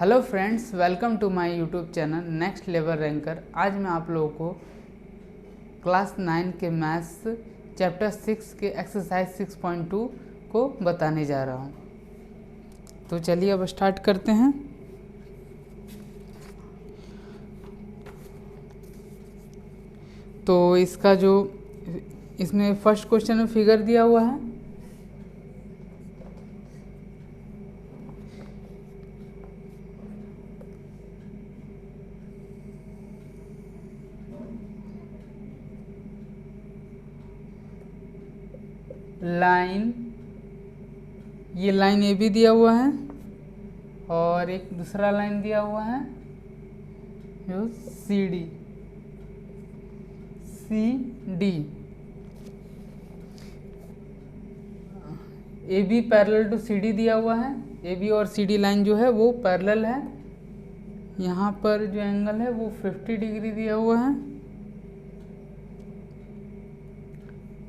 Hello friends, welcome to my YouTube channel next level ranker. आज मैं आप लोगों को क्लास 9 के मैथ्स चैप्टर 6 के एक्सरसाइज 6.2 को बताने जा रहा हूँ। तो चलिए अब स्टार्ट करते हैं। तो इसका जो इसमें फर्स्ट क्वेश्चन में फिगर दिया हुआ है, लाइन, ये लाइन ए बी दिया हुआ है और एक दूसरा लाइन दिया हुआ है जो C D. A B parallel to C D दिया हुआ है। ए बी और सी डी लाइन जो है वो पैरेलल है। यहाँ पर जो एंगल है वो 50 डिग्री दिया हुआ है।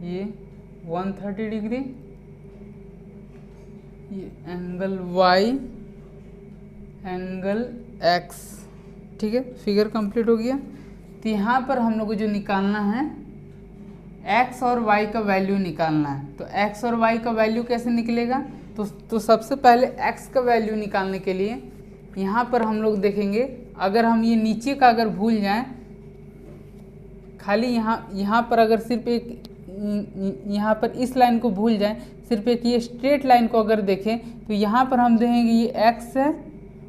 ये 130 डिग्री। ये एंगल वाई, एंगल एक्स। ठीक है, फिगर कंप्लीट हो गया। तो यहाँ पर हम लोग को जो निकालना है, एक्स और वाई का वैल्यू निकालना है। तो एक्स और वाई का वैल्यू कैसे निकलेगा? तो सबसे पहले एक्स का वैल्यू निकालने के लिए यहाँ पर हम लोग देखेंगे, अगर हम ये नीचे का अगर भूल जाएं, खाली यहाँ पर अगर सिर्फ एक यहाँ पर इस लाइन को भूल जाएं, सिर्फ एक ये स्ट्रेट लाइन को अगर देखें तो यहाँ पर हम देखेंगे ये एक्स है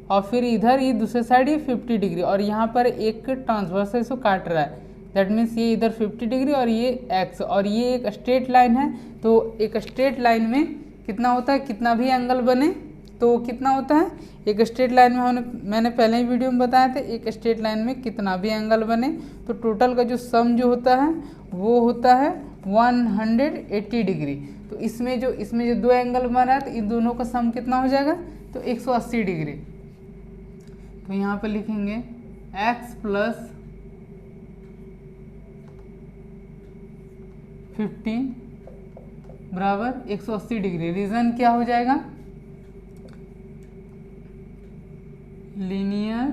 और फिर इधर ये दूसरे साइड ये 50 डिग्री और यहाँ पर एक ट्रांसवर्स इसको काट रहा है। दैट मीन्स ये इधर 50 डिग्री और ये एक्स, और ये एक स्ट्रेट लाइन है। तो एक स्ट्रेट लाइन में कितना होता है, कितना भी एंगल बने तो कितना होता है, एक स्ट्रेट लाइन में मैंने पहले ही वीडियो में बताया था, एक स्ट्रेट लाइन में कितना भी एंगल बने तो टोटल का जो सम जो होता है वो होता है 180 डिग्री। तो इसमें जो दो एंगल बन रहा है तो इन दोनों का सम कितना हो जाएगा, तो 180 डिग्री। तो यहाँ पर लिखेंगे x प्लस 15 बराबर 180 डिग्री। रीजन क्या हो जाएगा, लीनियर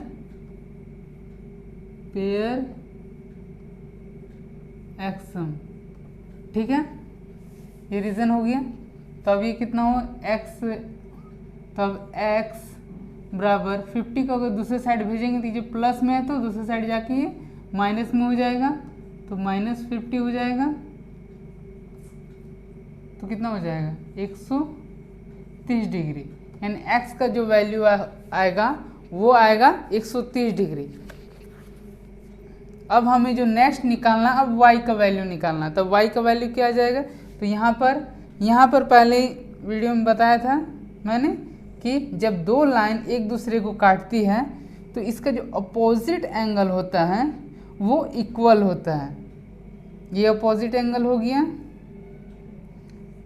पेयर एक्सम। ठीक है, ये रीजन हो गया। तब ये कितना हो x, तब x बराबर 50 को अगर दूसरे साइड भेजेंगे तो ये प्लस में है तो दूसरे साइड जाके ये माइनस में हो जाएगा, तो -50 हो जाएगा। तो कितना हो जाएगा 130 डिग्री, यानी x का जो वैल्यू आएगा वो आएगा 130 डिग्री। अब हमें जो नेक्स्ट निकालना, अब y का वैल्यू निकालना। तब y का वैल्यू क्या आ जाएगा, तो यहाँ पर पहले वीडियो में बताया था मैंने कि जब दो लाइन एक दूसरे को काटती है तो इसका जो अपोजिट एंगल होता है वो इक्वल होता है। ये अपोजिट एंगल हो गया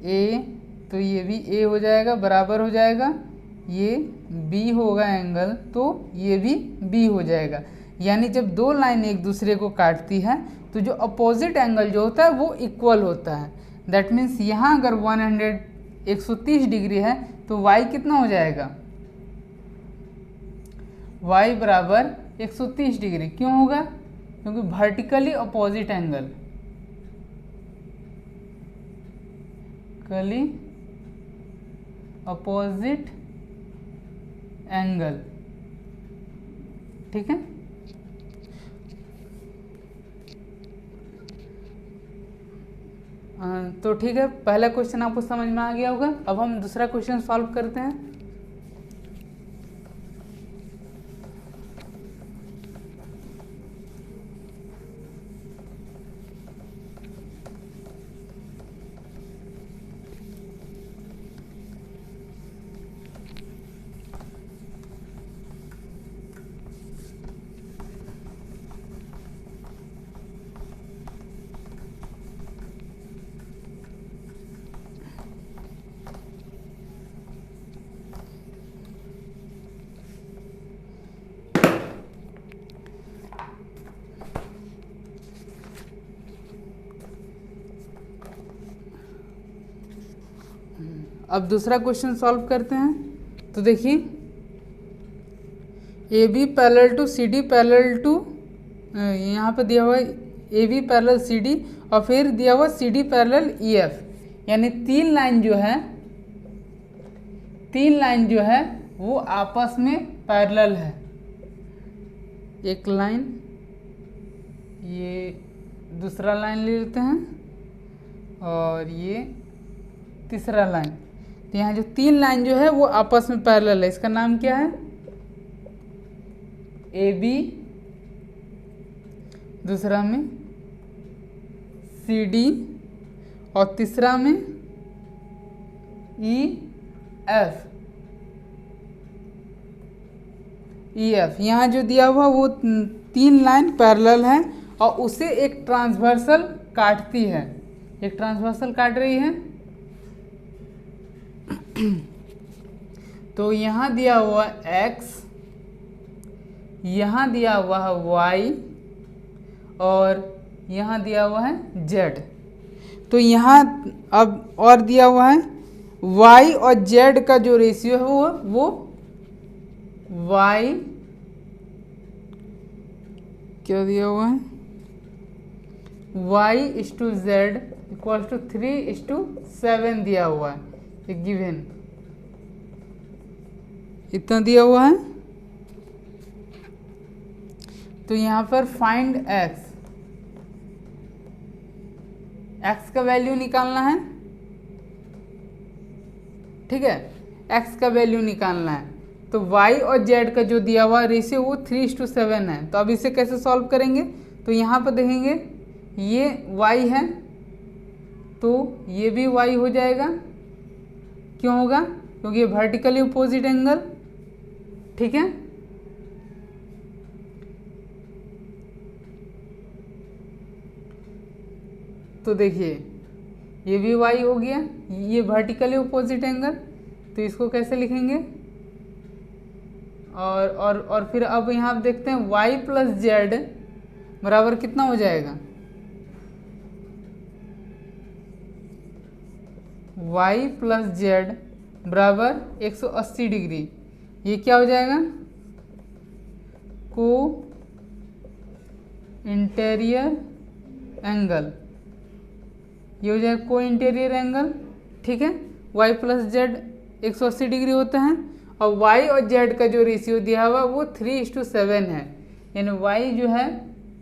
a, तो ये भी a हो जाएगा, बराबर हो जाएगा। ये b होगा एंगल, तो ये भी b हो जाएगा। यानी जब दो लाइन एक दूसरे को काटती है तो जो अपोजिट एंगल जो होता है वो इक्वल होता है। दैट मीन्स यहाँ अगर 130 डिग्री है तो y कितना हो जाएगा, y बराबर 130 डिग्री। क्यों होगा, क्योंकि वर्टिकली अपोजिट एंगल, कली अपोजिट एंगल। ठीक है, तो ठीक है, पहला क्वेश्चन आपको समझ में आ गया होगा। अब हम दूसरा क्वेश्चन सॉल्व करते हैं। अब दूसरा क्वेश्चन सॉल्व करते हैं। तो देखिए, A B parallel to C D parallel to, यहाँ पर दिया हुआ है A B parallel C D और फिर दिया हुआ C D parallel E F, यानी तीन लाइन जो है वो आपस में पैरेलल है। एक लाइन, ये दूसरा लाइन ले लेते हैं और ये तीसरा लाइन। तो यहाँ जो तीन लाइन जो है वो आपस में पैरेलल है, इसका नाम क्या है? ए बी, दूसरा में सी डी और तीसरा में ई एफ। यहाँ जो दिया हुआ वो तीन लाइन पैरेलल है और उसे एक ट्रांसवर्सल काटती है, एक ट्रांसवर्सल काट रही है। तो यहाँ दिया हुआ x, यहाँ दिया हुआ है y और यहाँ दिया हुआ है z। तो यहाँ अब और दिया हुआ है y और z का जो रेशियो है वो y, क्या दिया हुआ है, y/z इक्वल टू 3:7 दिया हुआ है, एक गिवन इतना दिया हुआ है। तो यहाँ पर फाइंड x का वैल्यू निकालना है, ठीक है, x का वैल्यू निकालना है। तो y और z का जो दिया हुआ रेशियो वो 3:7 है। तो अब इसे कैसे सॉल्व करेंगे? तो यहाँ पर देखेंगे ये y है तो ये भी y हो जाएगा। क्यों होगा? क्योंकि ये वर्टिकली अपोजिट एंगल, ठीक है। तो देखिए ये भी y हो गया, ये वर्टिकली अपोजिट एंगल, तो इसको कैसे लिखेंगे? और फिर अब यहाँ आप देखते हैं y प्लस जेड बराबर कितना हो जाएगा? y प्लस जेड बराबर 180 डिग्री। ये क्या हो जाएगा? को इंटीरियर एंगल, ये हो जाएगा को इंटीरियर एंगल, ठीक है। y प्लस जेड 180 डिग्री होता है और y और z का जो रेशियो दिया हुआ वो 3:7 है, यानी y जो है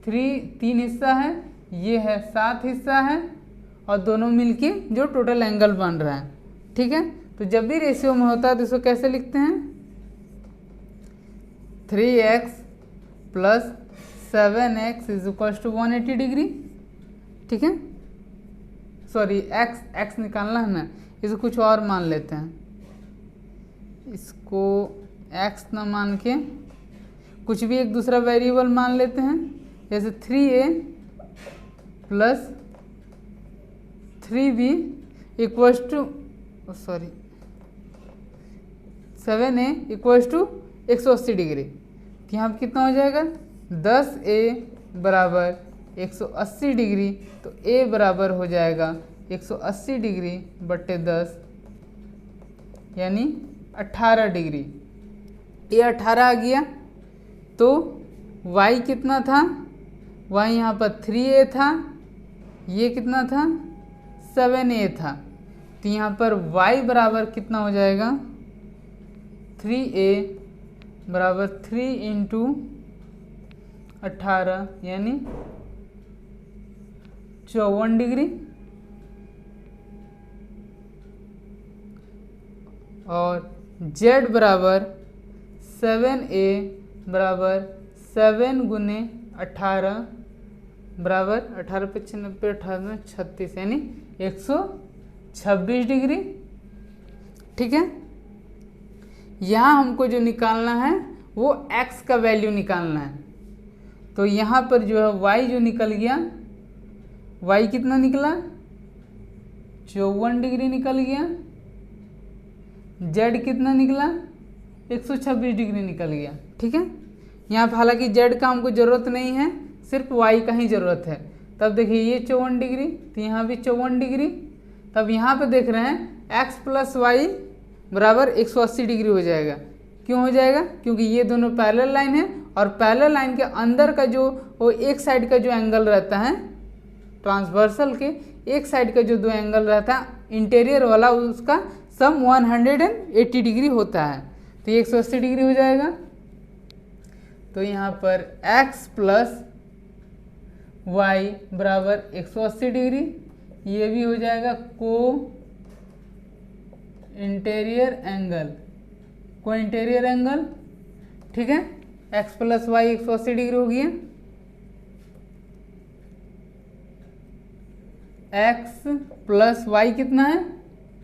3 हिस्सा है, ये है 7 हिस्सा है और दोनों मिलके जो टोटल एंगल बन रहा है, ठीक है। तो जब भी रेशियो में होता है तो इसको कैसे लिखते हैं? 3x plus 7x is equal to 180 degree, ठीक है। सॉरी x निकालना है ना, इसको कुछ और मान लेते हैं, इसको x ना मान के कुछ भी एक दूसरा वेरिएबल मान लेते हैं, जैसे 3a plus 3b equals to 7a equals to 180 degree. तो यहाँ पर कितना हो जाएगा? 10a बराबर 180 डिग्री, तो a बराबर हो जाएगा 180 डिग्री बट्टे 10 यानी 18 डिग्री। ये 18 आ गया। तो y कितना था? y यहाँ पर 3a था, ये कितना था? 7a था। तो यहाँ पर y बराबर कितना हो जाएगा? 3a बराबर 3 इंटू 18 यानी 54 डिग्री, और z बराबर 7a बराबर 7 गुने 18 बराबर 18 पे 90 18 36 यानी 126 डिग्री, ठीक है। यहाँ हमको जो निकालना है वो x का वैल्यू निकालना है। तो यहाँ पर जो है y जो निकल गया, y कितना निकला? 54 डिग्री निकल गया। z कितना निकला? 126 डिग्री निकल गया, ठीक है। यहाँ पर हालांकि z का हमको ज़रूरत नहीं है, सिर्फ y का ही ज़रूरत है। तब देखिए ये 54 डिग्री, तो यहाँ भी 54 डिग्री। तब यहाँ पे देख रहे हैं x प्लस वाई बराबर 180 डिग्री हो जाएगा, क्यों हो जाएगा? क्योंकि ये दोनों पैरेलल लाइन है और पैरेलल लाइन के अंदर का जो वो एक साइड का जो एंगल रहता है ट्रांसवर्सल के एक साइड का जो दो एंगल रहता है इंटीरियर वाला, उसका सम 180 डिग्री होता है। तो ये 180 डिग्री हो जाएगा। तो यहाँ पर x प्लस वाई बराबर 180 डिग्री, ये भी हो जाएगा को इंटीरियर एंगल, ठीक है। x प्लस वाई 180 डिग्री हो गया। x प्लस वाई कितना है?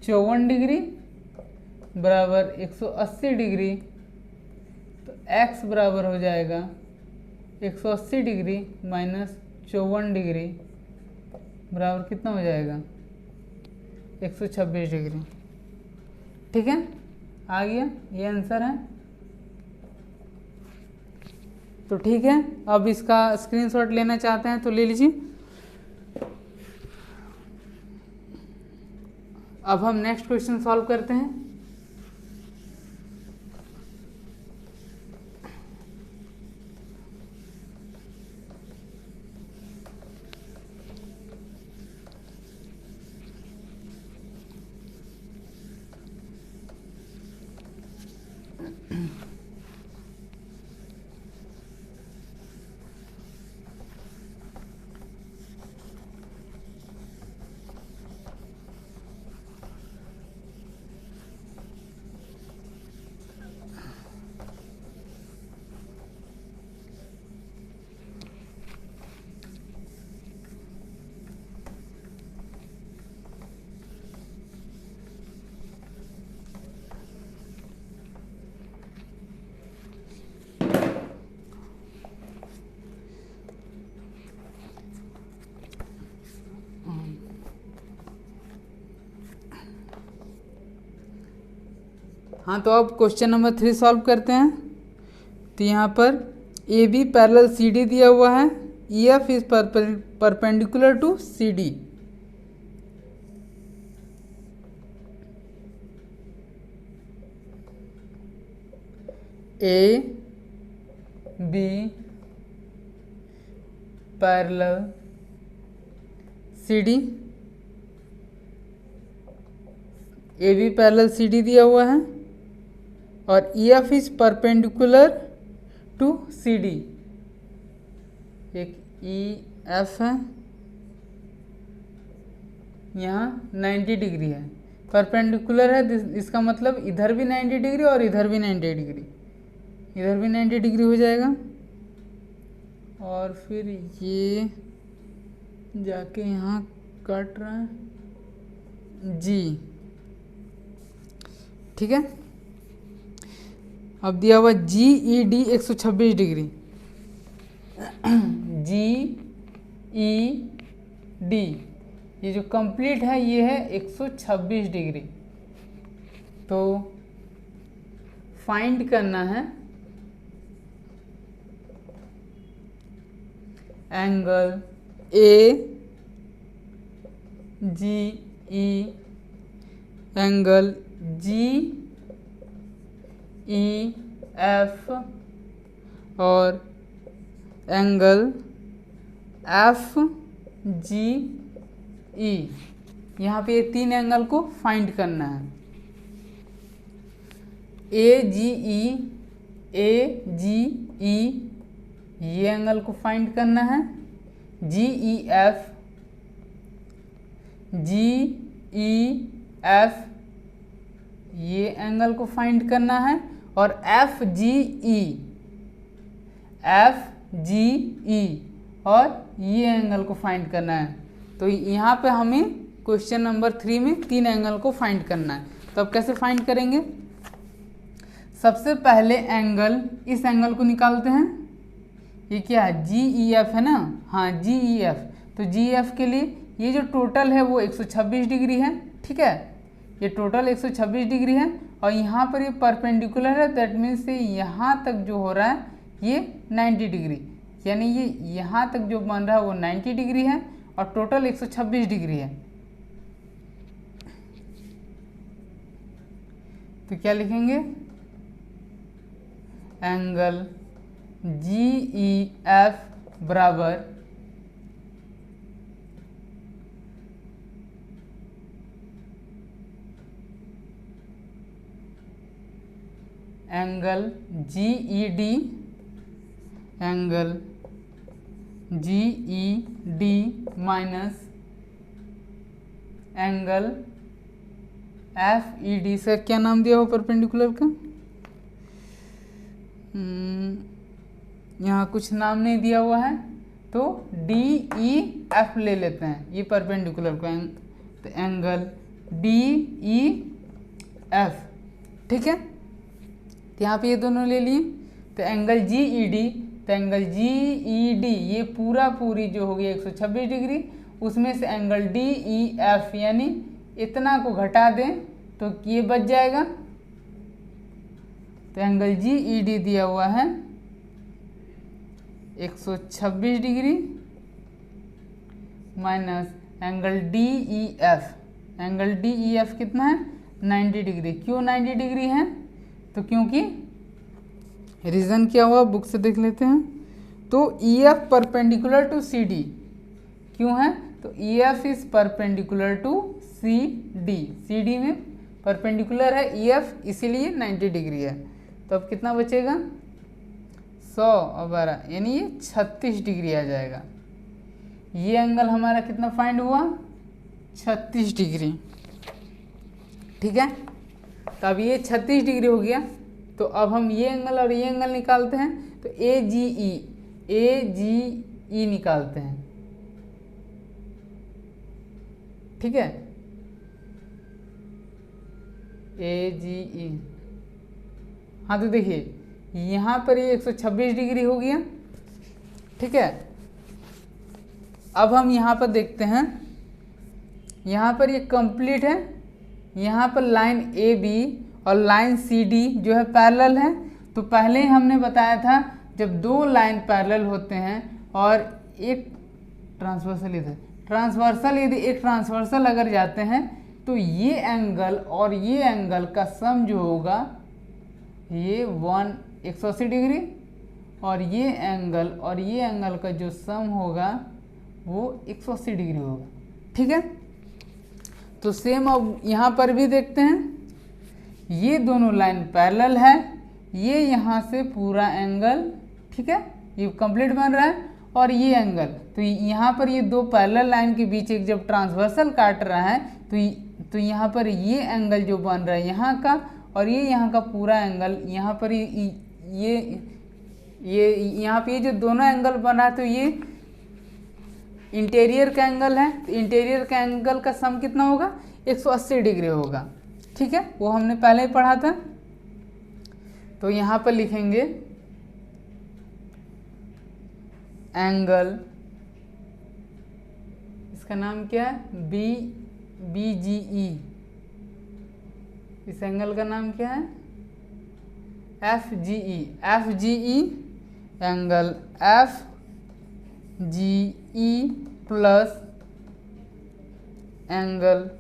54 डिग्री बराबर 180 डिग्री। तो x बराबर हो जाएगा 180 डिग्री माइनस 54 डिग्री बराबर कितना हो जाएगा? 126 डिग्री, ठीक है। आ गया, ये आंसर है। तो ठीक है, अब इसका स्क्रीनशॉट लेना चाहते हैं तो ले लीजिए। अब हम नेक्स्ट क्वेश्चन सॉल्व करते हैं। हाँ, तो अब क्वेश्चन नंबर 3 सॉल्व करते हैं। तो यहाँ पर A B parallel C D दिया हुआ है, E F is perpendicular to C D. A B parallel C D, A B parallel C D दिया हुआ है और E F is perpendicular to C D. एक ई एफ है, यहाँ 90 डिग्री है, परपेंडिकुलर है, इसका मतलब इधर भी 90 डिग्री और इधर भी 90 डिग्री, इधर भी 90 डिग्री हो जाएगा। और फिर ये जाके यहाँ कट रहा है जी, ठीक है। अब दिया हुआ जी ई डी 126 डिग्री, जी ई डी ये जो कंप्लीट है ये है 126 डिग्री। तो फाइंड करना है angle A G E, angle G E F और एंगल एफ जी ई। यहाँ पे ये 3 एंगल को फाइंड करना है। ए जी ई ये एंगल को फाइंड करना है, जी ई एफ ये एंगल को फाइंड करना है और एफ जी ई और ये एंगल को फाइंड करना है। तो यहाँ पे हमें क्वेश्चन नंबर 3 में 3 एंगल को फाइंड करना है। तो अब कैसे फाइंड करेंगे? सबसे पहले एंगल, इस एंगल को निकालते हैं। ये क्या है? जी ई एफ है ना, हाँ जी ई एफ। तो जी एफ के लिए ये जो टोटल है वो 126 डिग्री है, ठीक है। ये टोटल 126 डिग्री है और यहाँ पर ये परपेंडिकुलर है, दैट मीन्स ये यहाँ तक जो हो रहा है ये 90 डिग्री, यानी ये यहाँ तक जो बन रहा है वो 90 डिग्री है और टोटल 126 डिग्री है। तो क्या लिखेंगे? एंगल GEF बराबर angle GED minus angle FED से क्या नाम दिया हो परपेंडिकुलर का? यहाँ कुछ नाम नहीं दिया हुआ है तो DEF ले लेते हैं ये परपेंडिकुलर को, तो एंगल DEF, ठीक है। तो यहाँ पे ये दोनों ले लिए, तो एंगल GED, तो एंगल GED ये पूरी जो होगी 126 डिग्री, उसमें से एंगल DEF यानी इतना को घटा दें तो ये बच जाएगा। तो एंगल GED दिया हुआ है 126 degree minus angle DEF, angle DEF कितना है 90 डिग्री। क्यों 90 डिग्री है? तो क्योंकि रीज़न क्या हुआ बुक से देख लेते हैं। तो EF परपेंडिकुलर टू CD क्यों है? तो EF is perpendicular to CD, CD में परपेंडिकुलर है EF इसीलिए 90 डिग्री है। तो अब कितना बचेगा 100 और 12 यानी ये 36 डिग्री आ जाएगा। ये एंगल हमारा कितना फाइंड हुआ 36 डिग्री, ठीक है। तो अब ये 36 डिग्री हो गया, तो अब हम ये एंगल और ये एंगल निकालते हैं। तो AGE निकालते हैं, ठीक है। AGE, हाँ तो देखिए यहाँ पर ये 126 डिग्री हो गया, ठीक है। अब हम यहाँ पर देखते हैं, यहाँ पर ये कंप्लीट है, यहाँ पर लाइन AB और लाइन CD जो है पैरेलल है। तो पहले ही हमने बताया था जब दो लाइन पैरेलल होते हैं और एक ट्रांसवर्सल यदि एक ट्रांसवर्सल अगर जाते हैं तो ये एंगल और ये एंगल का सम जो होगा ये 180 डिग्री और ये एंगल और ये एंगल का जो सम होगा वो 180 डिग्री होगा, ठीक है। तो सेम अब यहाँ पर भी देखते हैं, ये दोनों लाइन पैरेलल है, ये यहाँ से पूरा एंगल, ठीक है, ये कंप्लीट बन रहा है और ये एंगल। तो यहाँ पर ये दो पैरेलल लाइन के बीच एक जब ट्रांसवर्सल काट रहा है तो यहाँ पर ये एंगल जो बन रहा है यहाँ का और ये यहाँ का पूरा एंगल, यहाँ पर ये यहाँ पे ये जो दोनों एंगल बना है तो ये इंटीरियर का एंगल है। तो इंटीरियर का एंगल का सम कितना होगा 180 डिग्री होगा, ठीक है, वो हमने पहले ही पढ़ा था। तो यहाँ पर लिखेंगे एंगल, इसका नाम क्या है BGE, इस एंगल का नाम क्या है FGE angle FGE plus angle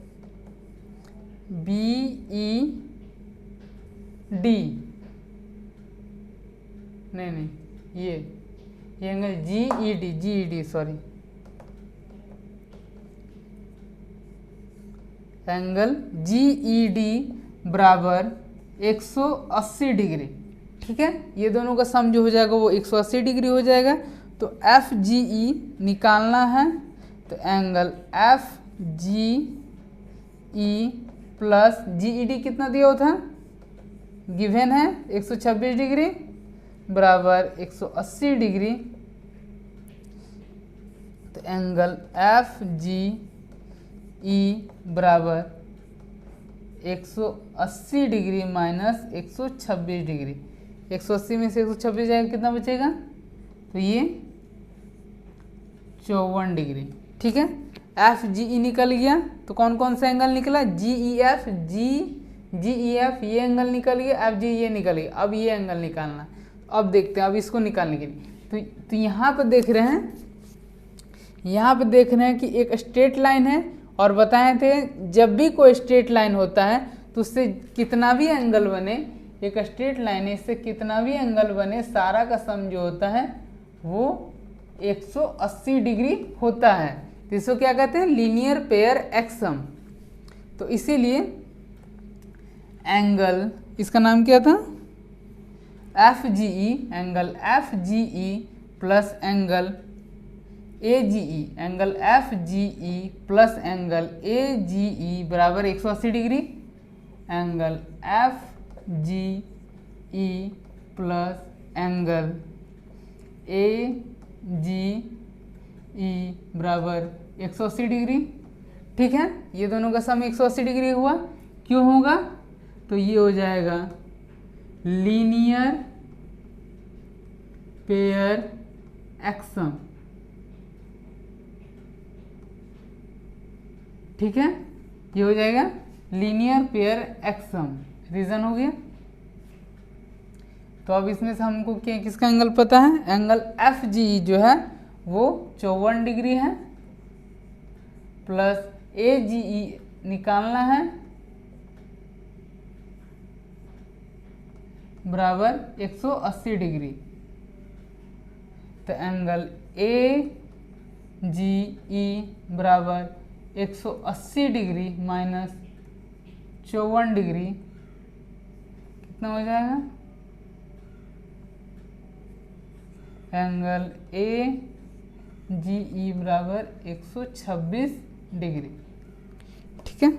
BED, नहीं ये angle GED sorry, angle GED बराबर 180 डिग्री, ठीक है। ये दोनों का सम जो हो जाएगा वो 180 डिग्री हो जाएगा। तो FGE निकालना है, तो एंगल FGE प्लस GED कितना दिया था गिवन है 126 डिग्री बराबर 180 डिग्री। तो एंगल FGE बराबर 180 डिग्री माइनस 126 डिग्री, 180 में से 126 जाएगा कितना बचेगा, तो ये 54 डिग्री, ठीक है। FGE निकल गया, तो कौन कौन सा एंगल निकला GEF ये एंगल निकल गया, FG ये निकल गया। अब ये एंगल निकालना, अब देखते हैं अब इसको निकालने के लिए। तो यहाँ पर देख रहे हैं, कि एक स्ट्रेट लाइन है और बताए थे जब भी कोई स्ट्रेट लाइन होता है तो उससे कितना भी एंगल बने एक स्ट्रेट लाइन है, इससे कितना भी एंगल बने सारा का सम जो होता है वो 180 डिग्री होता है। तो इसको क्या कहते हैं? Linear pair axiom. तो इसीलिए एंगल, इसका नाम क्या था? F G E, angle F G E plus angle A G E, angle F G E plus angle A G E बराबर 180 degree. Angle F G E plus angle A G E बराबर 180 degree. ठीक है, ये दोनों का सम 180 degree हुआ। क्यों होगा? तो ये हो जाएगा लीनियर पेयर एक्स सम। ठीक है, ये हो जाएगा लीनियर पेयर एक्स सम। रीजन हो गया। तो अब इसमें से हमको क्या किसका एंगल पता है? एंगल एफ जी जो है वो 54 डिग्री है, प्लस ए जी ई निकालना है बराबर 180 डिग्री। तो एंगल ए जी ई बराबर 180 डिग्री माइनस 54 डिग्री कितना हो जाएगा? एंगल ए जी ई बराबर 126 डिग्री। ठीक है।